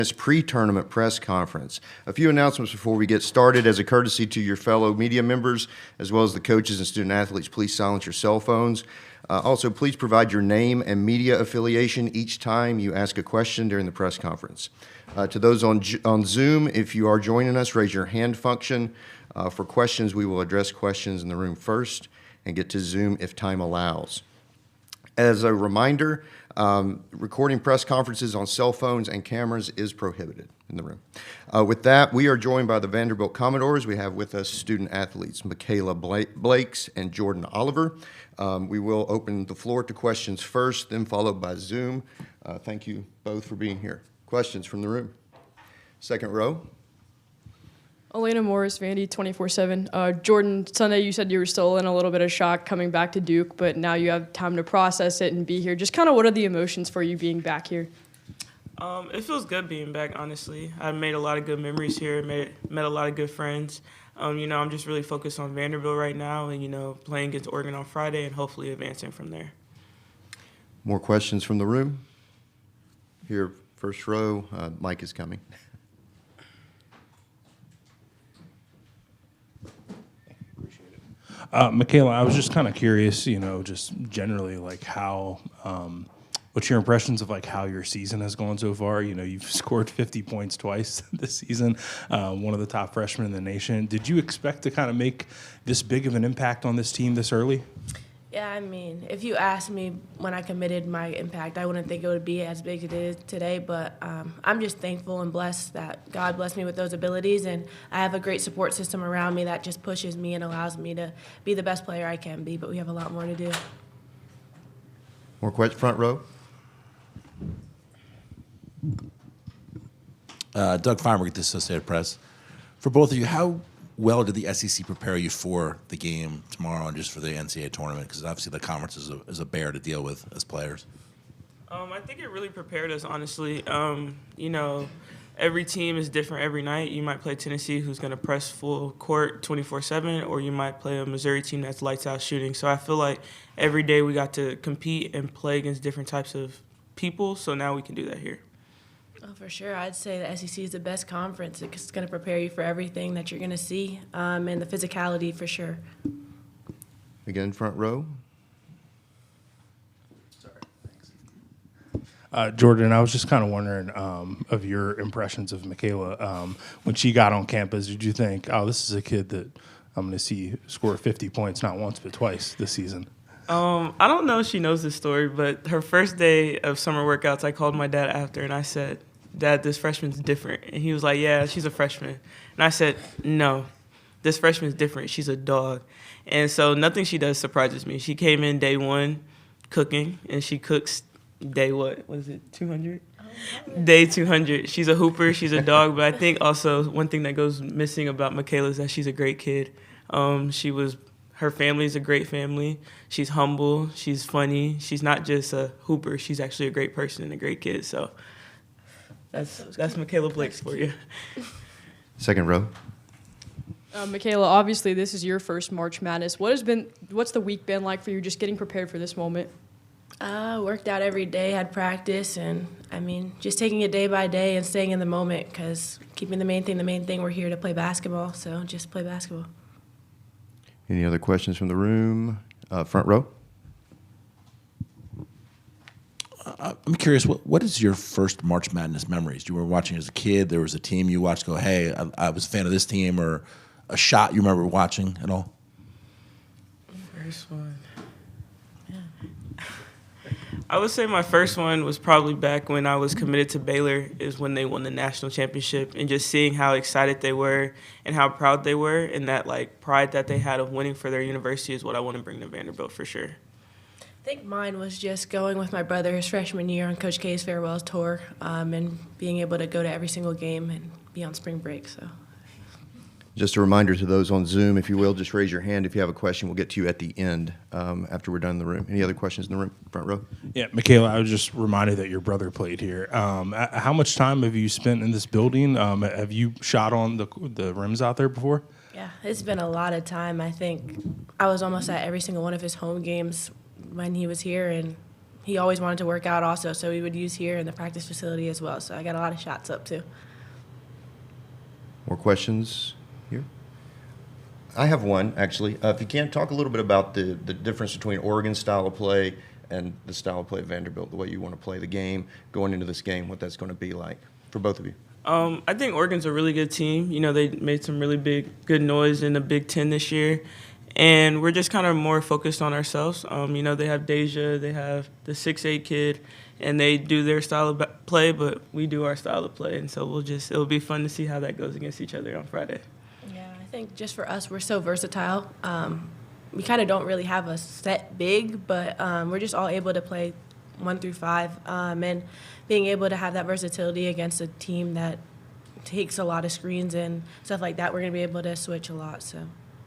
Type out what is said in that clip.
Pre-tournament press conference. A few announcements before we get started. As a courtesy to your fellow media members, as well as the coaches and student athletes, please silence your cell phones. Also, please provide your name and media affiliation each time you ask a question during the press conference. To those on Zoom, if you are joining us, raise your hand function. For questions, we will address questions in the room first and get to Zoom if time allows. As a reminder, recording press conferences on cell phones and cameras is prohibited in the room. With that, we are joined by the Vanderbilt Commodores. We have with us student athletes Mikayla Blakes and Jordyn Oliver. We will open the floor to questions first, then followed by Zoom. Thank you both for being here. Questions from the room. Second row. Elena Morris, Vandy, 24/7. Jordyn, Sunday you said you were still in a little bit of shock coming back to Duke, but now you have time to process it and be here. Just kind of what are the emotions for you being back here? It feels good being back, honestly. I made a lot of good memories here, met a lot of good friends. I'm just really focused on Vanderbilt right now and, playing against Oregon on Friday and hopefully advancing from there. More questions from the room? Here, first row. Mike is coming. Mikayla, I was just kind of curious, just generally, like what's your impressions of like how your season has gone so far? You've scored 50 points twice this season, one of the top freshmen in the nation. Did you expect to kind of make this big of an impact on this team this early? Yeah, if you asked me when I committed my impact, I wouldn't think it would be as big as it is today, but I'm just thankful and blessed that God blessed me with those abilities, and I have a great support system around me that just pushes me and allows me to be the best player I can be, but we have a lot more to do. More questions, front row. Doug Feinberg, the Associated Press. For both of you, how well did the SEC prepare you for the game tomorrow and just for the NCAA tournament? Because obviously the conference is a bear to deal with as players. I think it really prepared us, honestly. Every team is different every night. You might play Tennessee, who's going to press full court 24/7, or you might play a Missouri team that's lights out shooting. So I feel like every day we got to compete and play against different types of people, so now we can do that here. Oh, for sure. I'd say the SEC is the best conference. It's going to prepare you for everything that you're going to see, and the physicality for sure. Again, front row. Jordyn, I was just kind of wondering of your impressions of Mikayla. When she got on campus, did you think, oh, this is a kid that I'm going to see score 50 points not once but twice this season? I don't know if she knows this story, but her first day of summer workouts, I called my dad after and I said, Dad, this freshman's different. And he was like, yeah, she's a freshman. And I said, no, this freshman's different. She's a dog. And so nothing she does surprises me. She came in day one cooking, and she cooks day what? What is it, 200? Day 200. She's a hooper. She's a dog. But I think also one thing that goes missing about Mikayla is that she's a great kid. Her family is a great family. She's humble. She's funny. She's not just a hooper. She's actually a great person and a great kid. So that's Mikayla Blakes for you. Second row. Mikayla, obviously this is your first March Madness. What's the week been like for you, just getting prepared for this moment? Worked out every day, had practice, and just taking it day by day and staying in the moment, because keeping the main thing, we're here to play basketball, so just play basketball. Any other questions from the room? Front row. I'm curious, what is your first March Madness memories? You were watching as a kid, there was a team you watched go, hey, I was a fan of this team, or a shot you remember watching at all? First one. I would say my first one was probably back when I was committed to Baylor, is when they won the national championship, and just seeing how excited they were and how proud they were, and that pride that they had of winning for their university is what I want to bring to Vanderbilt for sure. I think mine was just going with my brother his freshman year on Coach K's farewell tour, and being able to go to every single game and be on spring break. So. Just a reminder to those on Zoom, if you will, just raise your hand if you have a question. We'll get to you at the end after we're done in the room. Any other questions in the room? Front row. Yeah, Mikayla, I was just reminded that your brother played here. How much time have you spent in this building? Have you shot on the rims out there before? Yeah, it's been a lot of time. I think I was almost at every single one of his home games when he was here, and he always wanted to work out also, so we would use here in the practice facility as well. So I got a lot of shots up too. More questions here? I have one, actually. If you can, talk a little bit about the difference between Oregon's style of play and the style of play at Vanderbilt, the way you want to play the game, going into this game, what that's going to be like for both of you. I think Oregon's a really good team. You know, they made some really good noise in the Big Ten this year. And we're just kind of more focused on ourselves. You know, they have Deja, they have the 6'8" kid, and they do their style of play, but we do our style of play. And so it'll be fun to see how that goes against each other on Friday. Yeah, I think just for us, we're so versatile. We kind of don't really have a set big, but we're just all able to play 1 through 5. And being able to have that versatility against a team that takes a lot of screens and stuff like that, we're going to be able to switch a lot. So.